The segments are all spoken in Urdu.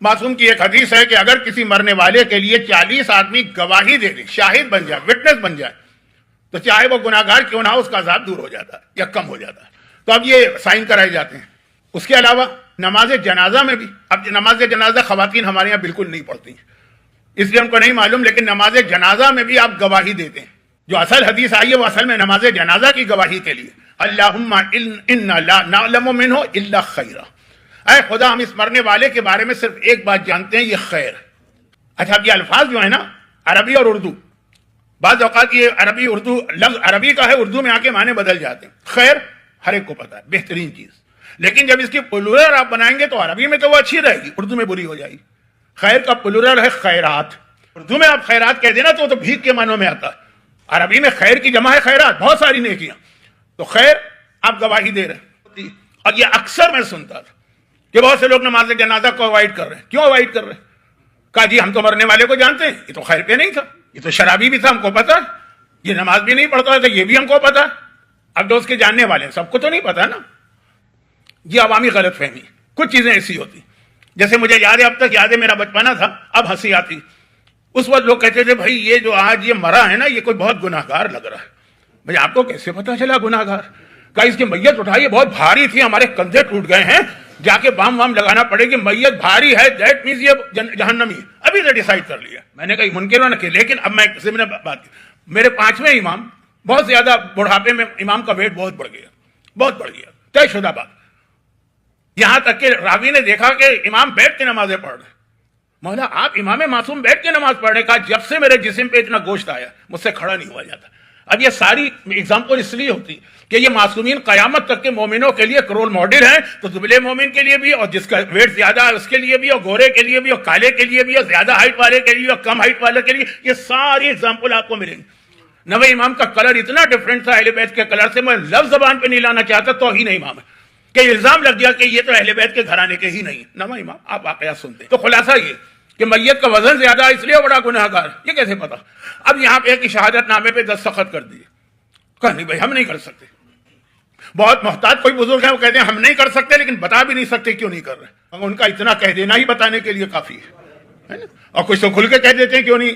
معصوم کی ایک حدیث ہے کہ اگر کسی مرنے والے کے لیے 40 آدمی گواہی دے دیں، شاہد بن جائے، وٹنس بن جائے، تو چاہے وہ گناہ گار کیوں نہ ہو، اس کا عذاب دور ہو جاتا ہے یا کم ہو جاتا ہے۔ تو اب یہ سائن کرائے جاتے ہیں۔ اس کے علاوہ نماز جنازہ میں بھی، اب نماز جنازہ خواتین ہمارے یہاں بالکل نہیں پڑھتی ہیں، اس لیے ہم کو نہیں معلوم، لیکن نماز جنازہ میں بھی آپ گواہی دیتے ہیں۔ جو اصل حدیث آئی ہے وہ اصل میں نماز جنازہ کی گواہی کے لیے، اللہم انا لا نعلم منہ الا خیرا، اے خدا ہم اس مرنے والے کے بارے میں صرف ایک بات جانتے ہیں، یہ خیر۔ اچھا اب یہ الفاظ جو ہے نا عربی اور اردو، بعض اوقات یہ عربی اردو لفظ عربی کا ہے، اردو میں آ کے معنی بدل جاتے ہیں۔ خیر ہر ایک کو پتا ہے بہترین چیز، لیکن جب اس کی پلورل آپ بنائیں گے تو عربی میں تو وہ اچھی رہے گی، اردو میں بری ہو جائے گی۔ خیر کا پلورل ہے خیرات، اردو میں آپ خیرات کہہ دینا تو بھیک کے معنوں میں آتا ہے، عربی میں خیر کی جمع ہے خیرات، بہت ساری نیکیاں۔ تو خیر آپ گواہی دے رہے ہیں، اور یہ اکثر میں سنتا تھا کہ بہت سے لوگ نماز جنازہ کو اوائڈ کر رہے ہیں۔ کیوں اوائڈ کر رہے ہیں؟ کہا جی ہم تو مرنے والے کو جانتے ہیں، یہ تو خیر پہ نہیں تھا، یہ تو شرابی بھی تھا، ہم کو پتا ہے، یہ نماز بھی نہیں پڑھتا تھا، یہ بھی ہم کو پتا ہے۔ اب جو اس کے جاننے والے ہیں سب کو تو نہیں پتا نا۔ یہ عوامی غلط فہمی، کچھ چیزیں ایسی ہوتی، جیسے مجھے یاد ہے، اب تک یاد ہے، میرا بچپنا تھا، اب ہنسی آتی۔ اس وقت لوگ کہتے تھے بھائی یہ جو آج یہ مرا ہے نا یہ کوئی بہت گناہ گار لگ رہا ہے۔ بھائی آپ کو کیسے پتا چلا گناہ گار؟ کہا اس کی میت اٹھائی، بہت بھاری تھی، ہمارے کندھے ٹوٹ گئے ہیں، جا کے بام وام لگانا پڑے گی، میت بھاری ہے، دیٹ مینز یہ جہنمی ہے۔ ابھی سے ڈیسائیڈ کر لیا۔ میں نے کہا منکر نہ کہ، لیکن اب میں کسی نے بات کی، میرے 5ویں امام بہت زیادہ بڑھاپے میں، امام کا ویٹ بہت بڑھ گیا، بہت بڑھ گیا، طے شدہ بات۔ یہاں تک کہ راوی نے دیکھا کہ امام بیٹھ کے نمازیں پڑھ رہے۔ مولا آپ امام معصوم بیٹھ کے نماز پڑھ رہے؟ کہا جب سے میرے جسم پہ اتنا گوشت آیا مجھ سے کھڑا نہیں ہوا جاتا۔ اب یہ ساری اگزامپل اس لیے ہوتی کہ یہ معصومین قیامت تک کے مومنوں کے لیے رول ماڈل ہیں، تو دبلے مومن کے لیے بھی، اور جس کا ویٹ زیادہ ہے اس کے لیے بھی، اور گورے کے لیے بھی، اور کالے کے لیے بھی، اور زیادہ ہائٹ والے کے لیے، اور کم ہائٹ والے کے لیے، یہ ساری اگزامپل آپ کو ملیں گی۔ نویں امام کا کلر اتنا ڈفرینٹ تھا اہل بیت کے کلر سے، میں لفظ زبان پہ نہیں لانا چاہتا، توہین امام ہے کہ الزام لگ گیا کہ یہ تو اہل بیت کے گھرانے کے ہی نہیں۔ نواں امام آپ واقعات سنتے ہیں۔ تو خلاصہ یہ کہ میت کا وزن زیادہ ہے اس لیے بڑا گناہ گار، یہ کیسے پتا؟ اب یہاں پہ ایک شہادت نامے پہ دستخط کر دیے، کہا نہیں بھائی ہم نہیں کر سکتے۔ بہت محتاط کوئی بزرگ ہیں وہ کہتے ہیں ہم نہیں کر سکتے، لیکن بتا بھی نہیں سکتے کیوں نہیں کر رہے، ان کا اتنا کہہ دینا ہی بتانے کے لیے کافی ہے نا۔ اور کچھ تو کھل کے کہہ دیتے ہیں کیوں نہیں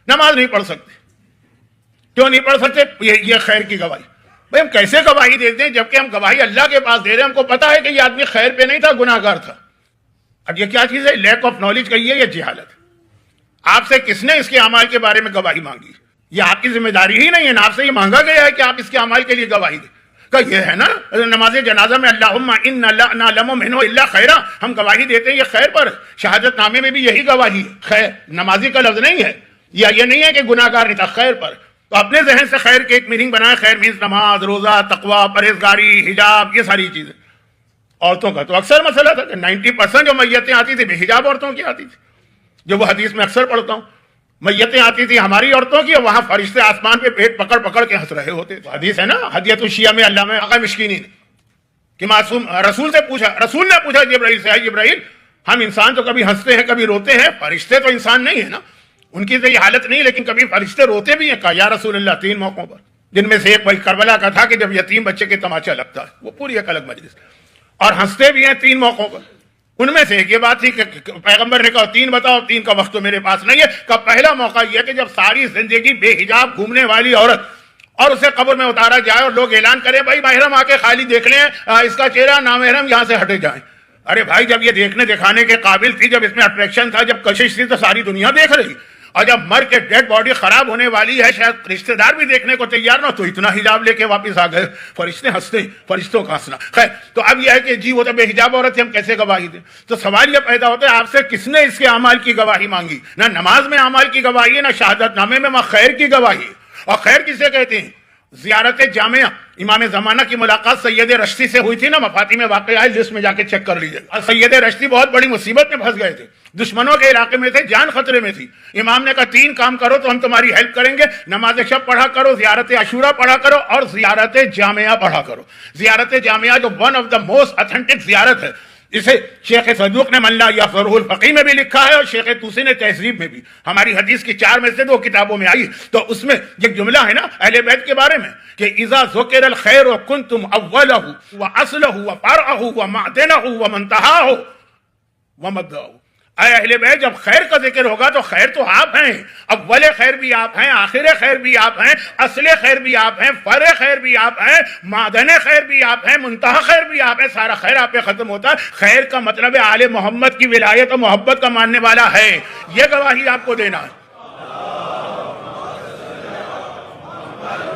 نماز نہیں پڑھ سکتے، کیوں نہیں پڑھ سکتے، یہ خیر کی گواہی۔ بھائی ہم کیسے گواہی دیتے ہیں جبکہ ہم گواہی اللہ کے پاس دے رہے ہیں، ہم کو پتا ہے کہ یہ آدمی خیر پہ نہیں تھا، گناہ گار تھا۔ اب یہ کیا چیز ہے؟ لیک آف نالج کہیے یا جہالت؟ آپ سے کس نے اس کے اعمال کے بارے میں گواہی مانگی؟ یہ آپ کی ذمہ داری ہی نہیں ہے نا، آپ سے یہ مانگا گیا ہے کہ آپ اس کے اعمال کے لیے گواہی دیں۔ کہ یہ ہے نا نماز جنازہ میں اللہم انا لا نعلم منہ الا خیرا، ہم گواہی دیتے ہیں یہ خیر پر۔ شہادت نامے میں بھی یہی گواہی ہے، خیر، نمازی کا لفظ نہیں ہے، یا یہ نہیں ہے کہ گناہ گار نہیں تھا، خیر پر۔ تو اپنے ذہن سے خیر کے ایک میننگ بنائے، خیر مینز نماز، روزہ، تقوی، پرہیزگاری، حجاب، یہ ساری چیزیں۔ عورتوں کا تو اکثر مسئلہ تھا کہ 90% جو میتیں آتی تھی بے حجاب عورتوں کی آتی تھی، جو وہ حدیث میں اکثر پڑھتا ہوں، میتیں آتی تھی ہماری عورتوں کی، اور وہاں فرشتے آسمان پہ پیٹ پکڑ پکڑ کے ہنس رہے ہوتے تھے۔ حدیث ہے نا ہدیۃ الشیعہ میں علامہ آقا مشکینی نے کہ معصوم رسول سے پوچھا، رسول نے پوچھا جبرائیل سے، جبرائیل ہم انسان تو کبھی ہنستے ہیں کبھی روتے ہیں، فرشتے تو انسان نہیں ہے نا، ان کی تو یہ حالت نہیں، لیکن کبھی فرشتے روتے بھی ہیں؟ کہا یا رسول اللہ 3 موقعوں پر، جن میں سے ایک وہی کربلا کا تھا کہ جب یتیم بچے کے تماچا لگتا ہے، وہ پوری ایک الگ مجلس، اور ہنستے بھی ہیں 3 موقعوں پر۔ ان میں سے ایک یہ بات تھی کہ پیغمبر نے کہا 3 بتاؤ، 3 کا وقت تو میرے پاس نہیں ہے۔ کہ پہلا موقع یہ کہ جب ساری زندگی بے حجاب گھومنے والی عورت اور اسے قبر میں اتارا جائے اور لوگ اعلان کریں بھائی محرم آ کے خالی دیکھ لیں اس کا چہرہ، نامحرم یہاں سے ہٹے جائیں۔ ارے بھائی جب یہ دیکھنے دکھانے کے قابل تھی، جب اس میں اٹریکشن تھا، جب کشش تھی، تو ساری دنیا دیکھ رہی، اور جب مر کے ڈیڈ باڈی خراب ہونے والی ہے، شاید رشتہ دار بھی دیکھنے کو تیار نہ، تو اتنا حجاب لے کے واپس آ گئے۔ فرشتے ہنستے، فرشتوں کا ہنسنا۔ خیر، تو اب یہ ہے کہ جی وہ تو بے حجاب عورت ہے، ہم کیسے گواہی دیں؟ تو سوال یہ پیدا ہوتا ہے آپ سے کس نے اس کے اعمال کی گواہی مانگی؟ نہ نماز میں اعمال کی گواہی ہے، نہ شہادت نامے میں خیر کی گواہی۔ اور خیر کسے کہتے ہیں؟ زیارت جامعہ، امام زمانہ کی ملاقات سید رشتی سے ہوئی تھی نا، مفاتی میں واقع ہے، لسٹ میں جا کے چیک کر لیجیے۔ اور سید رشتی بہت بڑی مصیبت میں پھنس گئے تھے، دشمنوں کے علاقے میں تھے، جان خطرے میں تھی۔ امام نے کہا 3 کام کرو تو ہم تمہاری ہیلپ کریں گے، نماز شب پڑھا کرو، زیارت عاشورہ پڑھا کرو، اور زیارت جامعہ پڑھا کرو۔ زیارت جامعہ جو one of the most authentic زیارت ہے، اسے شیخ صدوق نے من لا یفرح الفقیہ میں بھی لکھا ہے، اور شیخ طوسی نے تہذیب میں بھی، ہماری حدیث کی 4 میں سے 2 کتابوں میں آئی۔ تو اس میں ایک جملہ ہے نا اہل بیت کے بارے میں کہ اذا ذکر الخیر کنتم اولہ واصلہ وفرعہ ومعدنہ ومنتہاہ ومبدأہ، اے اہل بیت جب خیر کا ذکر ہوگا تو خیر تو آپ ہیں، اول خیر بھی آپ ہیں، آخر خیر بھی آپ ہیں، اصل خیر بھی آپ ہیں، فرع خیر بھی آپ ہیں، معدن خیر بھی آپ ہیں، منتہا خیر بھی آپ ہیں، سارا خیر آپ پہ ختم ہوتا ہے۔ خیر کا مطلب ہے آل محمد کی ولایت و محبت کا ماننے والا ہے، یہ گواہی آپ کو دینا ہے۔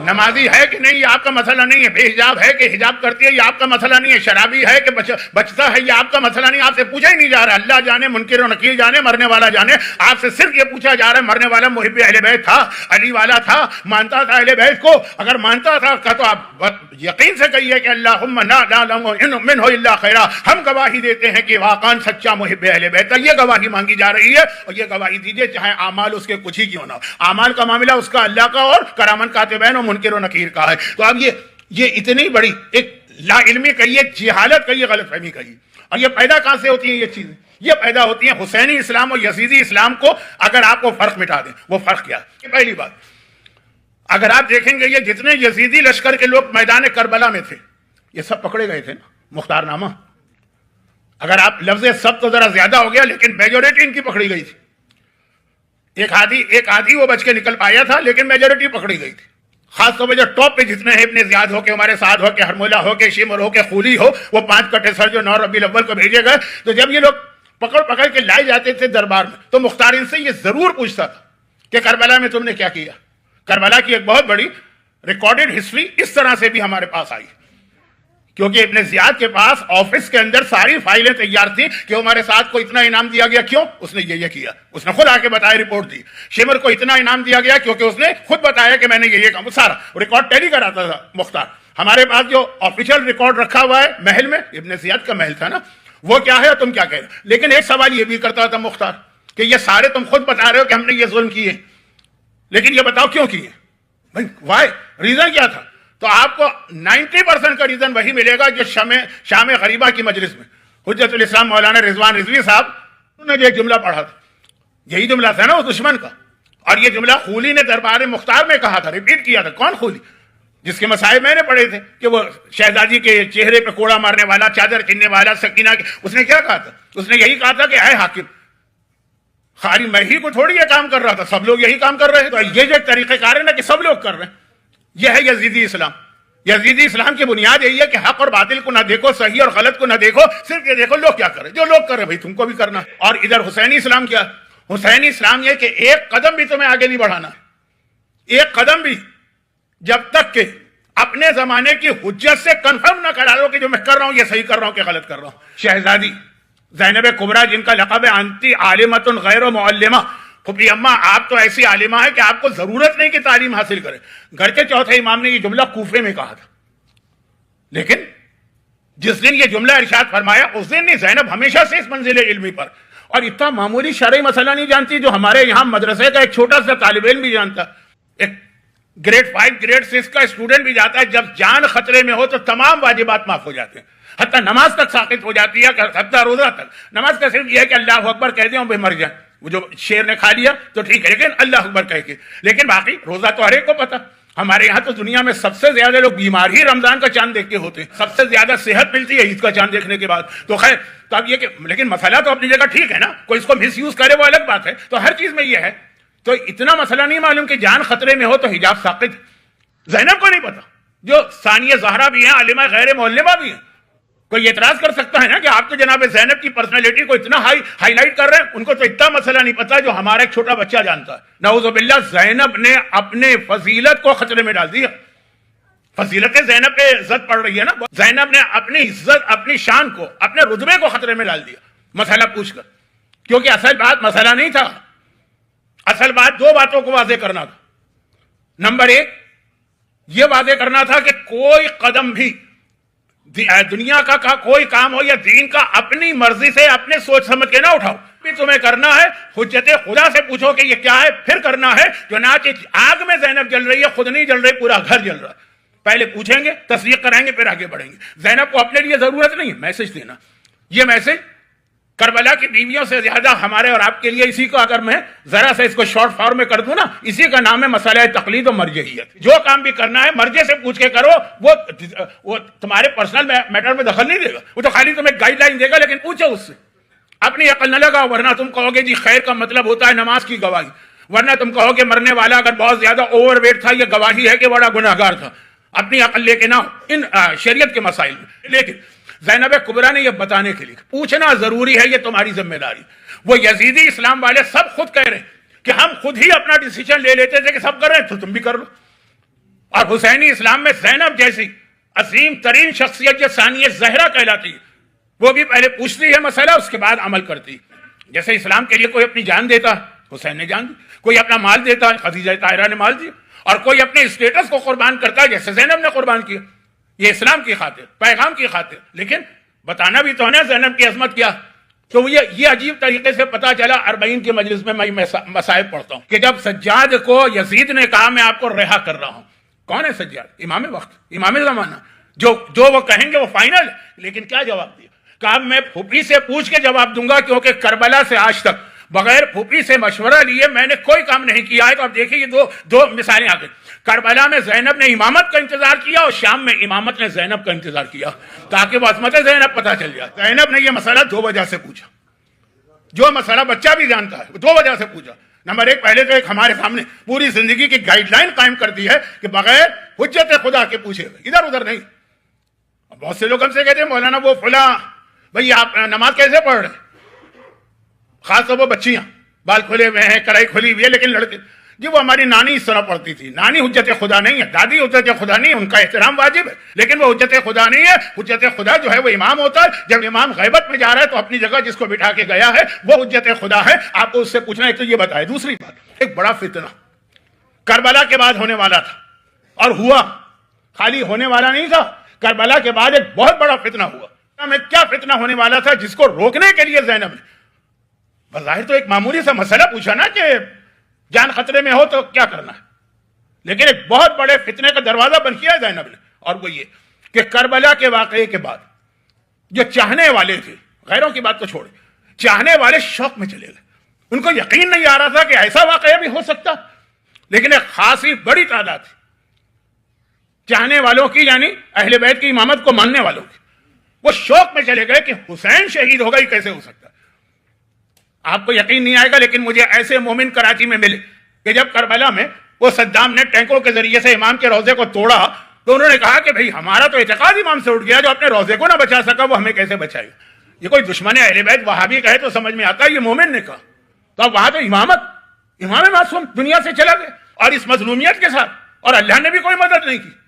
نمازی ہے کہ نہیں یہ آپ کا مسئلہ نہیں ہے، بے حجاب ہے کہ حجاب کرتی ہے یہ آپ کا مسئلہ نہیں ہے، شرابی ہے کہ بچتا ہے یہ آپ کا مسئلہ نہیں، آپ سے پوچھا ہی نہیں جا رہا، اللہ جانے، منکر و نکیر جانے، مرنے والا جانے، آپ سے صرف یہ پوچھا جا رہا ہے مرنے والا محب اہل بیت تھا، علی والا تھا، مانتا تھا اہل بیت کو؟ اگر مانتا تھا تو آپ یقین سے کہیے کہ اللہم لا نعلم منہ الا خیرا، ہم گواہی دیتے ہیں کہ واقعا سچا محب اہل بیت ہے، یہ گواہی مانگی جا رہی ہے، اور یہ گواہی دیجیے چاہے اعمال اس کے کچھ ہی کیوں نہ ہو، اعمال کا معاملہ اس کا اللہ کا اور کرامن کاتبین اور منکر و نکیر کا ہے۔ تو اب یہ اتنی بڑی ایک لا علمی کہیے، جہالت کہیے، غلط فہمی کہیے، اور یہ پیدا کہاں سے ہوتی ہیں؟ یہ چیزیں یہ پیدا ہوتی ہیں حسینی اسلام اور یزیدی اسلام کو اگر آپ وہ فرق مٹا دیں۔ وہ فرق کیا ہے؟ پہلی بات، اگر آپ دیکھیں گے یہ جتنے یزیدی لشکر کے لوگ میدان کربلا میں تھے یہ سب پکڑے گئے تھے نا، مختار نامہ، اگر آپ لفظ سب تو ذرا زیادہ ہو گیا لیکن میجورٹی ان کی پکڑی گئی تھی، ایک آدھی وہ بچ کے نکل پایا تھا لیکن میجورٹی پکڑی گئی تھی، خاص طور پہ جو ٹاپ پہ جتنے ہیں، ابن زیاد ہو کے، ہمارے ساتھ ہو کے، ہرمولہ ہو کے، شمر ہو کے، خولی ہو، وہ 5 کٹے سر جو 9 ربیع الاول کو بھیجے گئے، تو جب یہ لوگ پکڑ کے لائے جاتے تھے دربار میں تو مختار ان سے یہ ضرور پوچھتا تھا کہ کربلا میں تم نے کیا کیا۔ کربلا کی ایک بہت بڑی ریکارڈڈ ہسٹری اس طرح سے بھی ہمارے پاس آئی، کیونکہ ابن زیاد کے پاس آفس کے اندر ساری فائلیں تیار تھیں کہ ہمارے ساتھ کو اتنا انعام دیا گیا، کیوں؟ اس نے یہ کیا، اس نے خود آ کے بتایا، رپورٹ دی۔ شمر کو اتنا انعام دیا گیا کیونکہ اس نے خود بتایا کہ میں نے یہ کام، سارا ریکارڈ ٹیلی کراتا تھا مختار۔ ہمارے پاس جو آفیشیل ریکارڈ رکھا ہوا ہے محل میں، ابن زیاد کا محل تھا نا، وہ کیا ہے اور تم کیا کہہ رہے ہو؟ لیکن ایک سوال یہ بھی کرتا تھا مختار کہ یہ سارے تم خود بتا رہے ہو کہ ہم نے یہ ظلم کیے، لیکن یہ بتاؤ کیوں کیے بھائی، وائی، ریزن کیا تھا؟ تو آپ کو 90% کا ریزن وہی ملے گا جو شام غریبہ کی مجلس میں حجت الاسلام مولانا رضوان رضوی صاحب نے جو ایک جملہ پڑھا تھا، یہی جملہ تھا نا اس دشمن کا، اور یہ جملہ خولی نے دربار مختار میں کہا تھا، ریپیٹ کیا تھا۔ کون خولی؟ جس کے مسائل میں نے پڑھے تھے کہ وہ شہزادی کے چہرے پہ کوڑا مارنے والا، چادر چھیننے والا، سکینہ کے، اس نے کیا کہا تھا؟ اس نے یہی کہا تھا کہ اے حاکم، خالی میں ہی کو تھوڑی یہ کام کر رہا تھا، سب لوگ یہی کام کر رہے ہیں۔ تو یہ جو طریقہ کار ہے نا کہ سب لوگ کر رہے ہیں، یہ ہے یزیدی اسلام۔ یزیدی اسلام کی بنیاد یہی ہے کہ حق اور باطل کو نہ دیکھو، صحیح اور غلط کو نہ دیکھو، صرف یہ دیکھو لوگ کیا کر رہے ہیں، جو لوگ کر رہے ہیں بھائی تم کو بھی کرنا ہے۔ اور ادھر حسینی اسلام کیا؟ حسینی اسلام یہ کہ ایک قدم بھی تمہیں آگے نہیں بڑھانا ہے، ایک قدم بھی، جب تک کہ اپنے زمانے کی حجت سے کنفرم نہ کرا لو کہ جو میں کر رہا ہوں یہ صحیح کر رہا ہوں کہ غلط کر رہا ہوں۔ شہزادی زینب کبریٰ جن کا لقب ہے انتی عالمۃ غیر معلمہ، پھپھی اماں آپ تو ایسی عالمہ ہے کہ آپ کو ضرورت نہیں کہ تعلیم حاصل کرے۔ گھر کے چوتھے امام نے یہ جملہ کوفے میں کہا تھا، لیکن جس دن یہ جملہ ارشاد فرمایا اس دن نہیں، زینب ہمیشہ سے اس منزل علمی پر، اور اتنا معمولی شرعی مسئلہ نہیں جانتی جو ہمارے یہاں مدرسے کا ایک چھوٹا سا طالب علم بھی جانتا، ایک گریڈ 5 گریڈ 6 کا اسٹوڈنٹ بھی جاتا ہے۔ جب جان خطرے میں ہو تو تمام واجبات معاف ہو جاتے ہیں، حتیٰ نماز تک ساقط ہو جاتی ہے، حتیٰ روزہ تک۔ نماز کا صرف یہ ہے کہ اللہ اکبر کہہ دیں اور مر جائیں، وہ جو شیر نے کھا لیا تو ٹھیک ہے لیکن اللہ اکبر کہہ کے، لیکن باقی روزہ تو ہر ایک کو پتا۔ ہمارے یہاں تو دنیا میں سب سے زیادہ لوگ بیمار ہی رمضان کا چاند دیکھ کے ہوتے ہیں، سب سے زیادہ صحت ملتی ہے عید کا چاند دیکھنے کے بعد۔ تو خیر، تو اب یہ کہ لیکن مسئلہ تو اپنی جگہ ٹھیک ہے نا، کوئی اس کو مس یوز کرے وہ الگ بات ہے۔ تو ہر چیز میں یہ ہے، تو اتنا مسئلہ نہیں معلوم کہ جان خطرے میں ہو تو حجاب ساقط۔ زینب کو نہیں پتا، جو ثانیہ زہرا بھی ہیں، عالمہ غیر معلمہ بھی ہیں۔ کوئی اعتراض کر سکتا ہے نا کہ آپ تو جناب زینب کی پرسنالٹی کو اتنا ہائی لائٹ کر رہے ہیں، ان کو تو اتنا مسئلہ نہیں پتا جو ہمارا ایک چھوٹا بچہ جانتا ہے۔ نعوذ باللہ، زینب نے اپنے فضیلت کو خطرے میں ڈال دیا۔ فضیلت زینب پہ عزت پڑ رہی ہے نا، زینب نے اپنی عزت، اپنی شان کو، اپنے رتبے کو خطرے میں ڈال دیا مسئلہ پوچھ کر، کیونکہ اصل بات مسئلہ نہیں تھا، اصل بات 2 باتوں کو واضح کرنا تھا۔ نمبر 1 یہ واضح کرنا تھا کہ کوئی قدم بھی دنیا کا کوئی کام ہو یا دین کا اپنی مرضی سے، اپنے سوچ سمجھ کے نہ اٹھاؤ، بھی تمہیں کرنا ہے حجت خدا سے پوچھو کہ یہ کیا ہے، پھر کرنا ہے۔ چنانچہ آگ میں زینب جل رہی ہے، خود نہیں جل رہی، پورا گھر جل رہا ہے، پہلے پوچھیں گے، تصدیق کرائیں گے، پھر آگے بڑھیں گے۔ زینب کو اپنے لیے ضرورت نہیں ہے میسج دینا، یہ میسج کربلا کی بیویوں سے زیادہ ہمارے اور آپ کے لیے، اسی کو اگر میں ذرا سے اس کو شارٹ فارم میں کر دوں نا، اسی کا نام ہے مسئلہ تقلید و مرجعیت۔ جو کام بھی کرنا ہے مرجع سے پوچھ کے کرو، وہ تمہارے پرسنل میٹر میں دخل نہیں دے گا، وہ تو خالی تمہیں گائیڈ لائن دے گا، لیکن پوچھو اس سے اپنی عقل نہ لگاؤ، ورنہ تم کہو گے جی خیر کا مطلب ہوتا ہے نماز کی گواہی، ورنہ تم کہو کہ مرنے والا اگر بہت زیادہ اوور ویٹ تھا یہ گواہی ہے کہ بڑا گناہگار تھا۔ اپنی عقل لے کے نہ ان شریعت کے مسائل میں۔ لیکن زینب کبریٰ نے یہ بتانے کے لیے پوچھنا ضروری ہے، یہ تمہاری ذمہ داری۔ وہ یزیدی اسلام والے سب خود کہہ رہے ہیں کہ ہم خود ہی اپنا ڈیسیجن لے لیتے تھے کہ سب کر رہے ہیں تو تم بھی کر لو، اور حسینی اسلام میں زینب جیسی عظیم ترین شخصیت جو ثانیہ زہرا کہلاتی ہے وہ بھی پہلے پوچھتی ہے مسئلہ، اس کے بعد عمل کرتی۔ جیسے اسلام کے لیے کوئی اپنی جان دیتا ہے، حسین نے جان دی، کوئی اپنا مال دیتا ہے، خدیجہ طاہرہ نے مال دیا، اور کوئی اپنے اسٹیٹس کو قربان کرتا ہے جیسے زینب نے قربان کیا، یہ اسلام کی خاطر، پیغام کی خاطر۔ لیکن بتانا بھی تو ہے نا زینب کی عظمت کیا۔ تو یہ عجیب طریقے سے پتا چلا 40 کی مجلس میں میں مصائب پڑھتا ہوں کہ جب سجاد کو یزید نے کہا میں آپ کو رہا کر رہا ہوں، کون ہے سجاد؟ امام وقت، امام زمانہ، جو وہ کہیں گے وہ فائنل۔ لیکن کیا جواب دیا؟ کہا میں پھوپھی سے پوچھ کے جواب دوں گا، کیونکہ کربلا سے آج تک بغیر پھوپھی سے مشورہ لیے میں نے کوئی کام نہیں کیا ہے۔ تو اب دیکھیں یہ دو مثالیں آ گئی۔ کربلا میں زینب نے امامت کا انتظار کیا اور شام میں امامت نے زینب کا انتظار کیا تاکہ وہ عظمت زینب پتہ چل جائے۔ زینب نے یہ مسئلہ 2 وجہ سے پوچھا، جو مسئلہ بچہ بھی جانتا ہے، 2 وجہ سے پوچھا۔ نمبر 1، پہلے تو ایک ہمارے سامنے پوری زندگی کی گائیڈ لائن قائم کر دی ہے کہ بغیر حجت خدا کے پوچھے ادھر ادھر نہیں۔ بہت سے لوگ ہم سے کہتے ہیں مولانا وہ فلاں بھئی آپ نماز کیسے پڑھ رہے ہیں، خاص طور پر بچیاں بال کھلے ہوئے ہیں، کڑائی کھلی ہوئی ہے، لیکن لڑکے جی وہ ہماری نانی اس طرح پڑھتی تھی۔ نانی حجت خدا نہیں ہے، دادی حجت خدا نہیں ہے، ان کا احترام واجب ہے، لیکن وہ حجت خدا نہیں ہے۔ حجت خدا جو ہے وہ امام ہوتا ہے، جب امام غیبت میں جا رہا ہے تو اپنی جگہ جس کو بٹھا کے گیا ہے وہ حجت خدا ہے۔ آپ کو اس سے پوچھنا ہے تو یہ بتائے۔ دوسری بات، ایک بڑا فتنہ کربلا کے بعد ہونے والا تھا، اور ہوا، خالی ہونے والا نہیں تھا، کربلا کے بعد ایک بہت بڑا فتنہ ہوا۔ میں کیا فتنہ ہونے والا تھا جس کو روکنے کے لیے زینب نے بظاہر تو ایک معمولی سا مسئلہ پوچھا نا کہ جان خطرے میں ہو تو کیا کرنا ہے، لیکن ایک بہت بڑے فتنے کا دروازہ بند کیا زینب نے، اور وہ یہ کہ کربلا کے واقعے کے بعد جو چاہنے والے تھے، غیروں کی بات تو چھوڑے، چاہنے والے شوق میں چلے گئے۔ ان کو یقین نہیں آ رہا تھا کہ ایسا واقعہ بھی ہو سکتا، لیکن ایک خاصی بڑی تعداد تھی چاہنے والوں کی، یعنی اہل بیت کی امامت کو ماننے والوں کی، وہ شوق میں چلے گئے کہ حسین شہید ہوگا، یہ کیسے ہو سکتا ہے۔ آپ کو یقین نہیں آئے گا، لیکن مجھے ایسے مومن کراچی میں ملے کہ جب کربلا میں وہ صدام نے ٹینکوں کے ذریعے سے امام کے روضے کو توڑا تو انہوں نے کہا کہ بھئی ہمارا تو اعتقاد امام سے اٹھ گیا، جو اپنے روضے کو نہ بچا سکا وہ ہمیں کیسے بچائے گا۔ یہ کوئی دشمن اہل بیت وہابی کہے تو سمجھ میں آتا ہے، یہ مومن نے کہا۔ تو اب وہاں تو امام معصوم دنیا سے چلا گیا، اور اس مظلومیت کے ساتھ، اور اللہ نے بھی کوئی مدد نہیں کی۔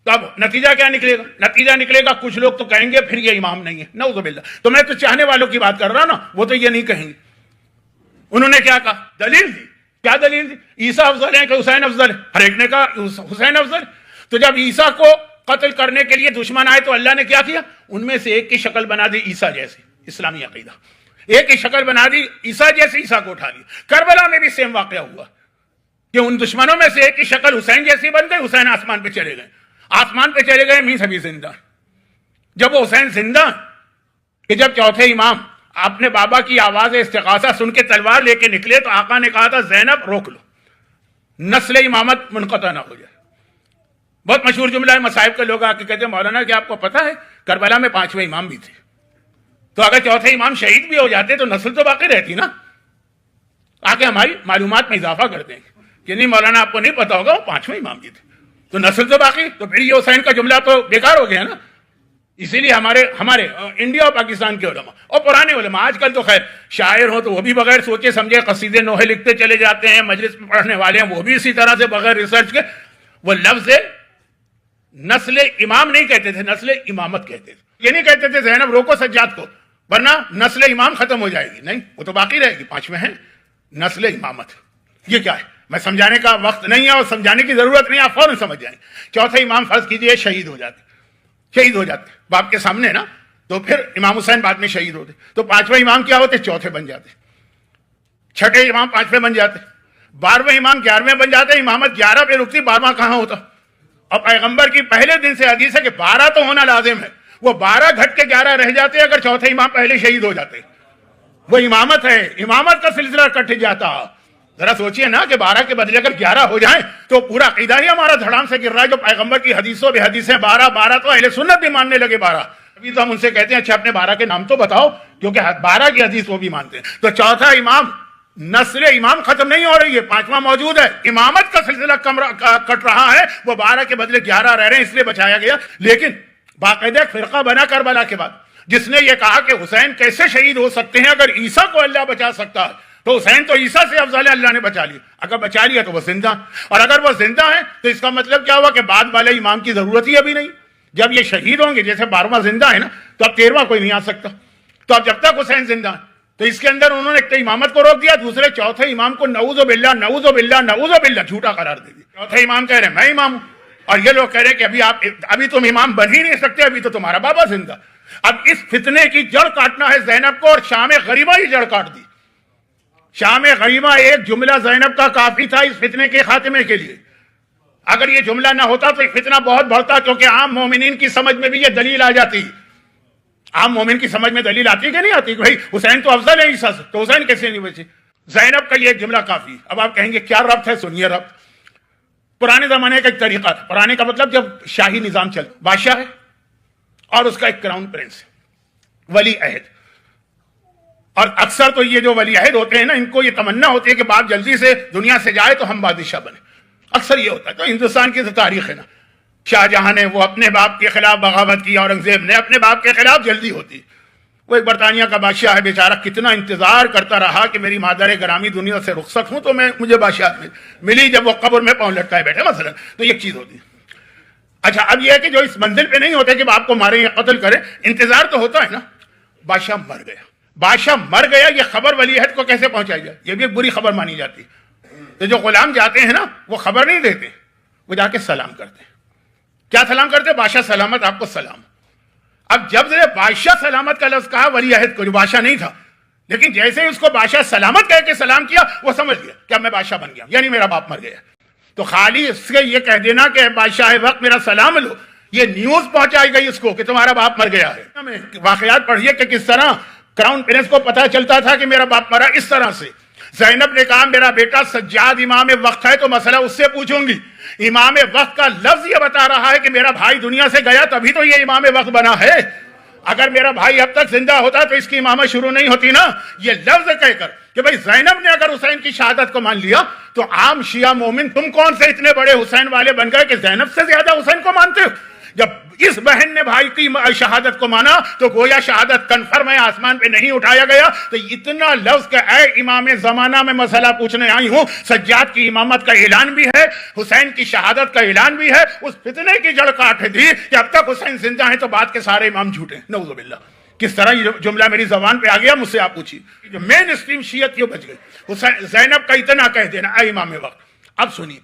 تو اب نتیجہ کیا نکلے گا؟ نتیجہ نکلے گا کچھ لوگ تو کہیں گے پھر یہ امام نہیں ہے، نعوذ باللہ۔ تو میں تو چاہنے والوں کی بات کر رہا نا، وہ تو یہ نہیں کہیں گے۔ انہوں نے کیا کہا؟ دلیل دی۔ کیا دلیل دی؟ عیسیٰ افضل ہے کہ حسین افضل ہے؟ ہر ایک نے کہا حسین افضل۔ تو جب عیسیٰ کو قتل کرنے کے لیے دشمن آئے تو اللہ نے کیا کیا؟ ان میں سے ایک کی شکل بنا دی عیسیٰ جیسی، اسلامی عقیدہ، ایک کی شکل بنا دی عیسیٰ جیسی، عیسیٰ کو اٹھا لیا۔ کربلا میں بھی سیم واقعہ ہوا کہ ان دشمنوں میں سے ایک کی شکل حسین جیسی بن گئی، حسین آسمان پہ چلے گئے، آسمان پہ چلے گئے، مین سبھی زندہ۔ جب وہ حسین زندہ کہ جب چوتھے امام اپنے بابا کی آواز استغاثہ سن کے تلوار لے کے نکلے تو آقا نے کہا تھا زینب روک لو، نسل امامت منقطع نہ ہو جائے۔ بہت مشہور جملہ ہے، مصائب کے لوگ آ کے کہتے ہیں مولانا کہ آپ کو پتہ ہے کربلا میں 5ویں امام بھی تھے، تو اگر چوتھے امام شہید بھی ہو جاتے تو نسل تو باقی رہتی نا۔ آگے ہماری معلومات میں اضافہ کرتے ہیں کہ نہیں مولانا آپ کو نہیں پتا ہوگا وہ 5ویں امام بھی تھے، تو نسل تو باقی، تو پھر یہ حسین کا جملہ تو بیکار ہو گیا نا۔ اسی لیے ہمارے انڈیا اور پاکستان کے علماء اور پرانے علماء، آج کل تو خیر شاعر ہوں تو وہ بھی بغیر سوچے سمجھے قصیدے نوحے لکھتے چلے جاتے ہیں، مجلس میں پڑھنے والے ہیں وہ بھی اسی طرح سے بغیر ریسرچ کے، وہ لفظ نسل امام نہیں کہتے تھے، نسل امامت کہتے تھے۔ یہ نہیں کہتے تھے زینب روکو سجاد کو ورنہ نسل امام ختم ہو جائے گی، نہیں، وہ تو باقی رہے گی، 5ویں ہیں نسل امامت۔ یہ کیا ہے میں سمجھانے کا وقت نہیں ہے اور سمجھانے کی ضرورت نہیں ہے، آپ فوراً سمجھ جائیں۔ چوتھے امام فرض کیجئے شہید ہو جاتے باپ کے سامنے نا، تو پھر امام حسین بعد میں شہید ہوتے، تو 5ویں امام کیا ہوتے؟ چوتھے بن جاتے، چھٹے امام 5ویں بن جاتے، 12ویں امام 11ویں بن جاتے، امامت 11 پہ رکتی، 12واں کہاں ہوتا؟ اور پیغمبر کی پہلے دن سے حدیث ہے کہ 12 تو ہونا لازم ہے، وہ 12 گھٹ کے 11 رہ جاتے اگر چوتھے امام پہلے شہید ہو جاتے۔ وہ امامت ہے، امامت کا سلسلہ کٹ جاتا۔ ذرا سوچئے نا کہ 12 کے بدلے اگر 11 ہو جائیں تو پورا عقیدہ ہی ہمارا دھڑام سے گر رہا ہے، جو پیغمبر کی حدیثوں بے حدیثیں 12 تو اہل سنت بھی ماننے لگے 12، ابھی تو ہم ان سے کہتے ہیں اچھا اپنے 12 کے نام تو بتاؤ، کیونکہ 12 کی حدیث وہ بھی مانتے ہیں. تو چوتھا امام، نسل امام ختم نہیں ہو رہی ہے، 5واں موجود ہے. امامت کا سلسلہ کٹ رہا ہے، وہ 12 کے بدلے 11 رہ رہے ہیں، اس لیے بچایا گیا. لیکن باقاعدہ ایک فرقہ بنا کربلا کے بعد جس نے یہ کہا کہ حسین کیسے شہید ہو سکتے ہیں، اگر عیسیٰ کو اللہ بچا سکتا ہے تو حسین تو عیسیٰ سے افضل ہے، اللہ نے بچا لیا. اگر بچا لیا تو وہ زندہ، اور اگر وہ زندہ ہے تو اس کا مطلب کیا ہوا کہ بعد والے امام کی ضرورت ہی ابھی نہیں. جب یہ شہید ہوں گے، جیسے 12واں زندہ ہے نا، تو اب 13واں کوئی نہیں آ سکتا. تو اب جب تک حسین زندہ ہے تو اس کے اندر انہوں نے ایک تو امامت کو روک دیا، دوسرے چوتھے امام کو نعوذ باللہ نعوذ باللہ نعوذ باللہ جھوٹا قرار دے دیا. چوتھے امام کہہ رہے ہیں میں امام ہوں، اور یہ لوگ کہہ رہے ہیں کہ ابھی تم امام بن ہی نہیں سکتے، ابھی تو تمہارا بابا زندہ. اب اس فتنے کی جڑ کاٹنا ہے زینب کو، اور شام غریبہ ہی جڑ کاٹ دی. شام غریبہ ایک جملہ زینب کا کافی تھا اس فتنے کے خاتمے کے لیے. اگر یہ جملہ نہ ہوتا تو فتنہ بہت بڑھتا، کیونکہ عام مومنین کی سمجھ میں بھی یہ دلیل آ جاتی. عام مومن کی سمجھ میں دلیل آتی کہ نہیں آتی کہ بھائی حسین تو افضل ہے عیسیٰ سے، تو حسین کیسے نہیں بچے؟ زینب کا یہ جملہ کافی. اب آپ کہیں گے کیا ربط ہے؟ سنیے ربط. پرانے زمانے کا ایک طریقہ تھا، پرانے کا مطلب جب شاہی نظام چل، بادشاہ ہے اور اس کا ایک کراؤن پرنس ہے، ولی عہد. اور اکثر تو یہ جو ولی عہد ہوتے ہیں نا، ان کو یہ تمنا ہوتی ہے کہ باپ جلدی سے دنیا سے جائے تو ہم بادشاہ بنے. اکثر یہ ہوتا ہے. تو ہندوستان کی تاریخ ہے نا، شاہ جہاں نے وہ اپنے باپ کے خلاف بغاوت کی، اورنگزیب نے اپنے باپ کے خلاف جلدی ہوتی. وہ ایک برطانیہ کا بادشاہ ہے بیچارہ، کتنا انتظار کرتا رہا کہ میری مادر گرامی دنیا سے رخصت ہوں تو مجھے بادشاہ ملی. جب وہ قبر میں پاؤں لٹکائے بیٹھے مثلا، تو یہ چیز ہوتی. اچھا اب یہ ہے کہ جو اس منزل پہ نہیں ہوتے کہ باپ کو مارے یا قتل کرے، انتظار تو ہوتا ہے نا. بادشاہ مر گیا، بادشاہ مر گیا، یہ خبر ولی عہد کو کیسے پہنچائی جائے؟ یہ بھی ایک بری خبر مانی جاتی. تو جو غلام جاتے ہیں نا، وہ خبر نہیں دیتے، وہ جا کے سلام کرتے. کیا سلام کرتے؟ بادشاہ سلامت، آپ کو سلام. اب جب سے بادشاہ سلامت کا لفظ کہا ولی عہد کو، جو بادشاہ نہیں تھا، لیکن جیسے ہی اس کو بادشاہ سلامت کہہ کے سلام کیا، وہ سمجھ گیا کہ اب میں بادشاہ بن گیا، یعنی میرا باپ مر گیا. تو خالی اس کے یہ کہہ دینا کہ بادشاہ وقت میرا سلام لو، یہ نیوز پہنچائی گئی اس کو کہ تمہارا باپ مر گیا ہے. واقعات پڑھیے کہ کس طرح کراؤن پرنس کو پتا چلتا تھا کہ میرا باپ مرا. اس طرح سے زینب نے کہا میرا بیٹا سجاد امام وقت ہے تو مسئلہ اس سے پوچھوں گی. امام وقت کا لفظ یہ بتا رہا ہے کہ میرا بھائی دنیا سے گیا تبھی تو یہ امام وقت بنا ہے. اگر میرا بھائی اب تک زندہ ہوتا تو اس کی امامت شروع نہیں ہوتی نا. یہ لفظ کہہ کر کہ بھائی زینب نے اگر حسین کی شہادت کو مان لیا تو عام شیعہ مومن تم کون سے اتنے بڑے حسین والے بن گئے کہ زینب سے زیادہ حسین کو مانتے ہو؟ جب اس بہن نے بھائی کی شہادت کو مانا تو گویا شہادت کنفرم ہے، آسمان پہ نہیں اٹھایا گیا. تو اتنا لفظ کہ اے امام زمانہ میں مسئلہ پوچھنے آئی ہوں. سجاد کی امامت کا اعلان بھی ہے، حسین کی شہادت کا اعلان بھی ہے. اس فتنے کی جڑ کاٹ دی کہ اب تک حسین زندہ ہیں تو بعد کے سارے امام جھوٹے. نعوذ باللہ. کس طرح یہ جملہ میری زبان پہ آ گیا مجھ سے آپ پوچھیے. جو مین اسٹریم شیعت یہ بچ گئی. حسین زینب کا اتنا کہہ دینا اے امام وقت. اب سنیے،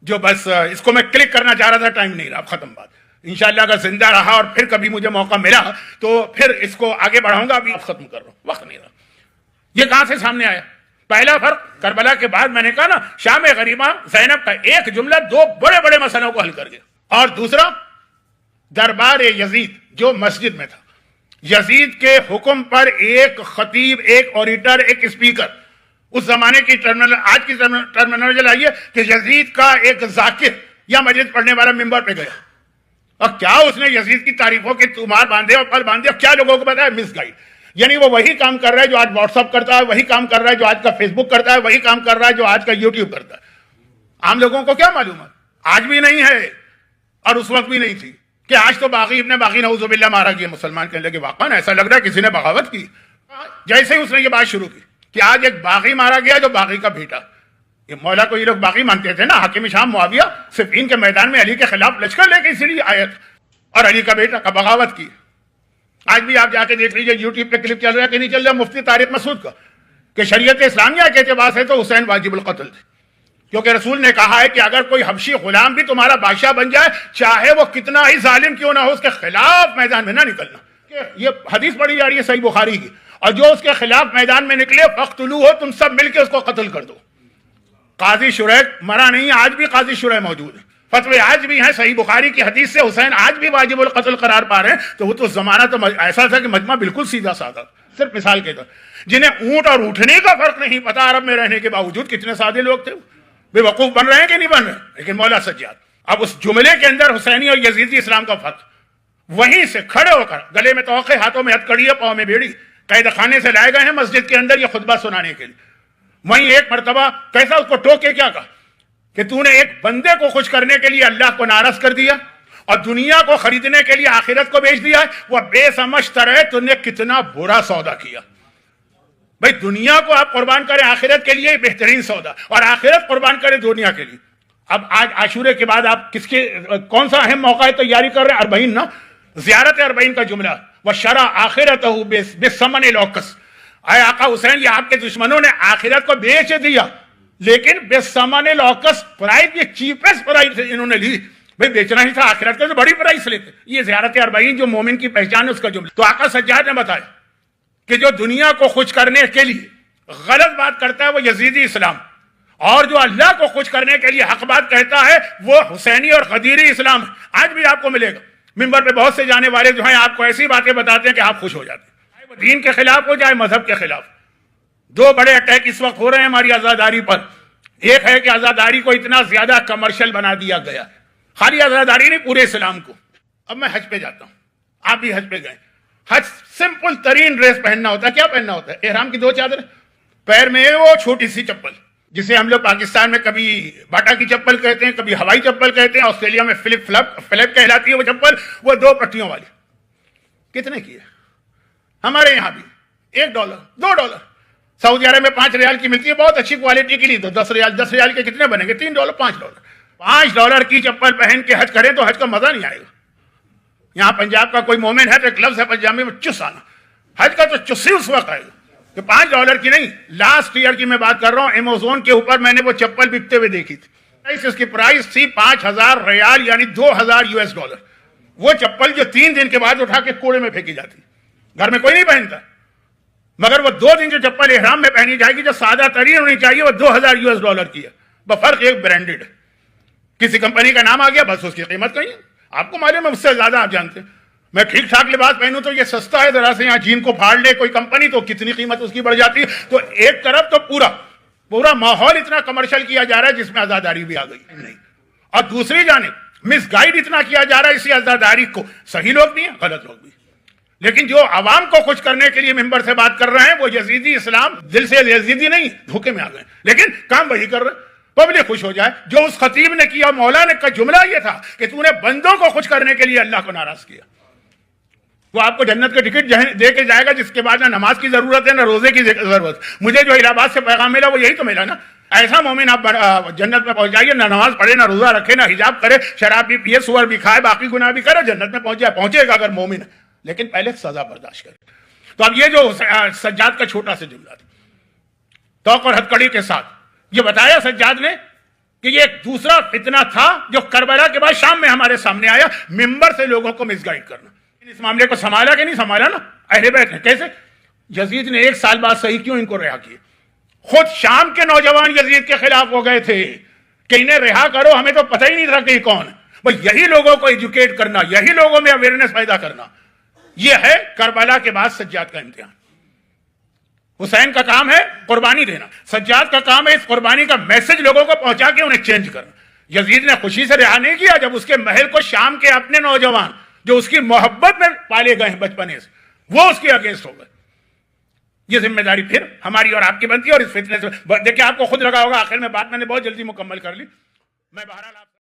جو بس اس کو میں کلک کرنا چاہ رہا تھا، ٹائم نہیں رہا، ختم بات. انشاءاللہ اگر زندہ رہا اور پھر کبھی مجھے موقع ملا تو پھر اس کو آگے بڑھاؤں گا. ابھی ختم کر رہا ہوں، وقت نہیں رہا. یہ کہاں سے سامنے آیا؟ پہلا فرق کربلا کے بعد میں نے کہا نا، شام غریبہ زینب کا ایک جملہ دو بڑے بڑے مسئلوں کو حل کر گیا. اور دوسرا دربار یزید جو مسجد میں تھا، یزید کے حکم پر ایک خطیب، ایک اوریٹر، ایک اسپیکر، اس زمانے کی آج کی ٹرمینالوجی لائیے کہ یزید کا ایک ذاکر یا مجلس پڑھنے والا ممبر پہ گیا اور کیا اس نے یزید کی تعریفوں کے تمہار باندھے اور پل باندھے اور کیا لوگوں کو بتایا؟ مس گائیڈ. یعنی وہ وہی کام کر رہا ہے جو آج واٹس ایپ کرتا ہے، وہی کام کر رہا ہے جو آج کا فیس بک کرتا ہے، وہی کام کر رہا ہے جو آج کا یوٹیوب کرتا ہے. عام لوگوں کو کیا معلوم ہے؟ آج بھی نہیں ہے اور اس وقت بھی نہیں تھی کہ آج تو باغی ابن باغی نعوذ باللہ مارا گیا. مسلمان کہنے لگے واقعا ایسا لگ رہا ہے کسی نے بغاوت کی. جیسے ہی اس نے یہ بات شروع کی کہ آج ایک باغی مارا گیا جو باغی کا بیٹا. یہ مولا کو یہ لوگ باغی مانتے تھے نا. حاکم شام معاویہ صفین کے میدان میں علی کے خلاف لشکر لے کے اسی لیے آئے تھے اور علی کا بیٹا کا بغاوت کی. آج بھی آپ جا کے دیکھ لیجیے یوٹیوب پہ کلپ چل رہا ہے کہ نہیں چل رہا مفتی طارق مسعود کا کہ شریعت اسلامیہ کے اعتبار سے تو حسین واجب القتل تھے، کیونکہ رسول نے کہا ہے کہ اگر کوئی حبشی غلام بھی تمہارا بادشاہ بن جائے چاہے وہ کتنا ہی ظالم کیوں نہ ہو، اس کے خلاف میدان میں نہ نکلنا. یہ حدیث پڑھی جا رہی ہے صحیح بخاری کی. اور جو اس کے خلاف میدان میں نکلے فقتلوہ، تم سب مل کے اس کو قتل کر دو. قاضی شریک مرا نہیں، آج بھی قاضی شریک موجود ہے، فتوے آج بھی ہیں. صحیح بخاری کی حدیث سے حسین آج بھی واجب القتل قرار پا رہے ہیں. تو وہ تو زمانہ تو ایسا تھا کہ مجمع بالکل سیدھا سادہ. صرف مثال کے طور جنہیں اونٹ اور اٹھنے کا فرق نہیں پتا عرب میں رہنے کے باوجود، کتنے سادے لوگ تھے، بے وقوف بن رہے ہیں کہ نہیں بن رہے. لیکن مولا سجاد اب اس جملے کے اندر حسینی اور یزیدی اسلام کا فرق وہیں سے کھڑے ہو کر گلے میں توقع، ہاتھوں میں ہتھکڑی، پاؤں میں بیڑی، قید خانے سے لائے گئے ہیں مسجد کے اندر یہ خطبہ سنانے کے لیے. وہیں ایک مرتبہ کیسا اس کو ٹوک کے کیا کہا کہ تو نے ایک بندے کو خوش کرنے کے لیے اللہ کو ناراض کر دیا اور دنیا کو خریدنے کے لیے آخرت کو بیچ دیا ہے. وہ بے سمجھ ترے تو نے کتنا برا سودا کیا. بھائی دنیا کو آپ قربان کریں آخرت کے لیے بہترین سودا، اور آخرت قربان کریں دنیا کے لیے. اب آج عاشورے کے بعد آپ کس کے کون سا اہم موقع ہے تیاری کر رہے ہیں؟ اربعین نا، زیارت اربعین کا جملہ. وَشَرَا آخِرَتَهُ بِالثَّمَنِ الْأَوْقَسِ. اے آقا حسین، یہ آپ کے دشمنوں نے آخرت کو بیچ دیا، لیکن بالثمن الأوقس، پرائز، یہ چیپسٹ پرائز انہوں نے لی. بھئی بیچنا ہی تھا آخرت کو تو بڑی پرائز لیتے. یہ زیارت اربعین جو مومن کی پہچان ہے اس کا جملہ. تو آقا سجاد نے بتایا کہ جو دنیا کو خوش کرنے کے لیے غلط بات کرتا ہے وہ یزیدی اسلام، اور جو اللہ کو خوش کرنے کے لیے حق بات کہتا ہے وہ حسینی اور قدیری اسلام ہے. آج بھی آپ کو ملے گا منبر پہ بہت سے جانے والے جو ہیں آپ کو ایسی باتیں بتاتے ہیں کہ آپ خوش ہو جاتے ہیں، چاہے وہ دین کے خلاف ہو چاہے مذہب کے خلاف. دو بڑے اٹیک اس وقت ہو رہے ہیں ہماری آزاداری پر. ایک ہے کہ آزاداری کو اتنا زیادہ کمرشل بنا دیا گیا، خالی آزاداری نہیں پورے اسلام کو. اب میں حج پہ جاتا ہوں، آپ بھی حج پہ گئے. حج سمپل ترین ڈریس پہننا ہوتا ہے. کیا پہننا ہوتا ہے؟ احرام کی 2 چادر، پیر میں وہ چھوٹی سی چپل جسے ہم لوگ پاکستان میں کبھی باٹا کی چپل کہتے ہیں، کبھی ہوائی چپل کہتے ہیں، آسٹریلیا میں فلپ کہلاتی ہے وہ چپل، وہ 2 پٹیوں والی. کتنے کی ہے؟ ہمارے یہاں بھی $1 $2. سعودی عرب میں 5 ریال کی ملتی ہے، بہت اچھی کوالٹی کی لی تو 10 ریال کے کتنے بنیں گے؟ $3 $5. $5 کی چپل پہن کے حج کریں تو حج کا مزہ نہیں آئے گا. یہاں پنجاب کا کوئی مومن ہے تو ایک لفظ ہے پنجابی میں چس آنا. حج کا تو چسی اس وقت آئے گا کہ $5 کی نہیں. لاسٹ ایئر کی میں بات کر رہا ہوں، امیزون کے اوپر میں نے وہ چپل بکتے ہوئے دیکھی تھی. اس کی پرائس تھی 5000 ریال یعنی $2000. وہ چپل جو 3 دن کے بعد اٹھا کے کوڑے میں پھینکی جاتی، گھر میں کوئی نہیں پہنتا، مگر وہ 2 دن جو چپل احرام میں پہنی جائے گی جو سادہ ترین ہونی چاہیے وہ $2000 کی ہے. بفرق ایک برانڈڈ کسی کمپنی کا نام آ گیا بس اس کی قیمت کہیں آپ کو معلوم ہے، مجھ سے زیادہ آپ جانتے ہیں. میں ٹھیک ٹھاک لباس پہنوں تو یہ سستا ہے، ذرا سے یہاں جین کو پھاڑ لے کوئی کمپنی تو کتنی قیمت اس کی بڑھ جاتی ہے. تو ایک طرف تو پورا ماحول اتنا کمرشل کیا جا رہا ہے جس میں آزاداری بھی آ گئی نہیں، اور دوسری جانب مس گائیڈ اتنا کیا جا رہا ہے اسی آزاداری کو. صحیح لوگ بھی ہیں، غلط لوگ بھی، لیکن جو عوام کو خوش کرنے کے لیے ممبر سے بات کر رہے ہیں وہ یزیدی اسلام، دل سے یزیدی نہیں، دھوکے میں آ گئے، لیکن کام وہی کر رہے ہیں. پبلک خوش ہو جائے. جو اس خطیب نے کیا، مولانا کا جملہ یہ تھا کہ تو نے بندوں کو خوش کرنے کے لیے اللہ کو ناراض کیا. وہ آپ کو جنت کا ٹکٹ دے کے جائے گا جس کے بعد نہ نماز کی ضرورت ہے نہ روزے کی ضرورت. مجھے جو الہ آباد سے پیغام ملا وہ یہی تو ملا نا. ایسا مومن آپ جنت میں پہنچ جائیے، نہ نماز پڑھے نہ روزہ رکھے نہ حجاب کرے، شراب بھی پیے، سور بھی کھائے، باقی گناہ بھی کرے، جنت میں پہنچ جائے. پہنچے گا اگر مومن ہے، لیکن پہلے سزا برداشت کرے. تو اب یہ جو سجاد کا چھوٹا سا جملہ تھا توق اور ہتھکڑی کے ساتھ یہ بتایا سجاد نے کہ یہ ایک دوسرا فتنہ تھا جو کربلا کے بعد شام میں ہمارے سامنے آیا، ممبر سے لوگوں کو مس گائیڈ کرنا. اس معاملے کو سنبھالا کہ نہیں سنبھالا نا اہل بیت نے. کیسے؟ یزید نے 1 سال بعد صحیح کیوں ان کو رہا کیے؟ خود شام کے نوجوان یزید کے خلاف ہو گئے تھے کہ انہیں رہا کرو، ہمیں تو پتہ ہی نہیں تھا کہ یہ کون ہے. بھئی یہی لوگوں کو ایجوکیٹ کرنا، یہی لوگوں میں اویئرنیس پیدا کرنا، یہ ہے کربلا کے بعد سجاد کا امتحان. حسین کا کام ہے قربانی دینا، سجاد کا کام ہے اس قربانی کا میسج لوگوں کو پہنچا کے انہیں چینج کرنا. یزید نے خوشی سے رہا نہیں کیا جب اس کے محل کو شام کے اپنے نوجوان جو اس کی محبت میں پالے گئے ہیں بچپنے سے وہ اس کے اگینسٹ ہو گئے. یہ ذمہ داری پھر ہماری اور آپ کی بنتی ہے. اور اس فتنے سے دیکھیں آپ کو خود لگا ہوگا آخر میں بات میں نے بہت جلدی مکمل کر لی. میں بہرحال